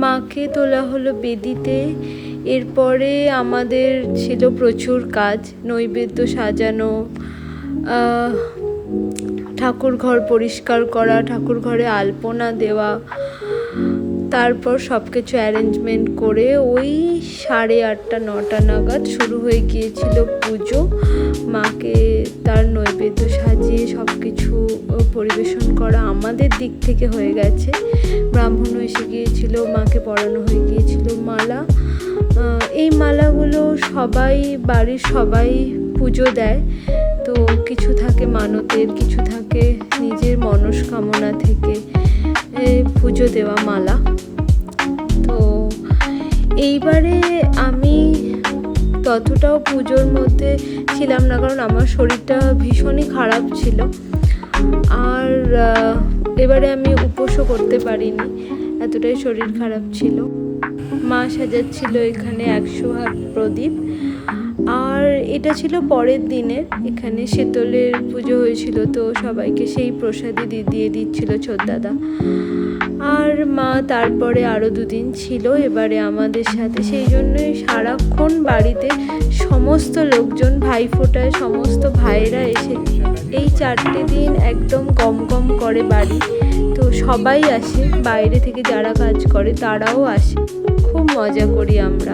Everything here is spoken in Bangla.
মাকে তোলা হলো বেদিতে। এরপরে আমাদের ছিল প্রচুর কাজ, নৈবেদ্য সাজানো, ঠাকুর ঘর পরিষ্কার করা, ঠাকুর ঘরে আলপনা দেওয়া, তারপর সব কিছু অ্যারেঞ্জমেন্ট করে ওই 8:30 9টা নাগাদ শুরু হয়ে গিয়েছিল পুজো। মাকে তার নৈবেদ্য সাজিয়ে সব কিছু পরিবেশন করা আমাদের দিক থেকে হয়ে গেছে। ব্রাহ্মণও এসে গিয়েছিল, মাকে পরানো হয়ে গিয়েছিল মালা। এই মালাগুলো সবাই, বাড়ির সবাই পুজো দেয়। তো কিছু থাকে মানতের, কিছু থাকে নিজের মনস্কামনা থেকে পুজো দেওয়া মালা। তো এইবারে আমি ততটাও পুজোর মধ্যে ছিলাম না, কারণ আমার শরীরটা ভীষণই খারাপ ছিল। আর এবারে আমি উপোসও করতে পারিনি, এতটাই শরীর খারাপ ছিল। মা সাজাচ্ছিল এখানে 100 হাত প্রদীপ। আর এটা ছিল পরের দিনের, এখানে শীতলের পুজো হয়েছিল, তো সবাইকে সেই প্রসাদই দিয়ে দিচ্ছিল ছোটদাদা। আর মা তারপরে আরও 2 দিন ছিল এবারে আমাদের সাথে, সেই জন্যই সারাক্ষণ বাড়িতে সমস্ত লোকজন, ভাইফোঁটায় সমস্ত ভাইয়েরা এসে এই 4টে দিন একদম গম করে বাড়ি। তো সবাই আসে, বাইরে থেকে যারা কাজ করে তারাও আসে, খুব মজা করি আমরা।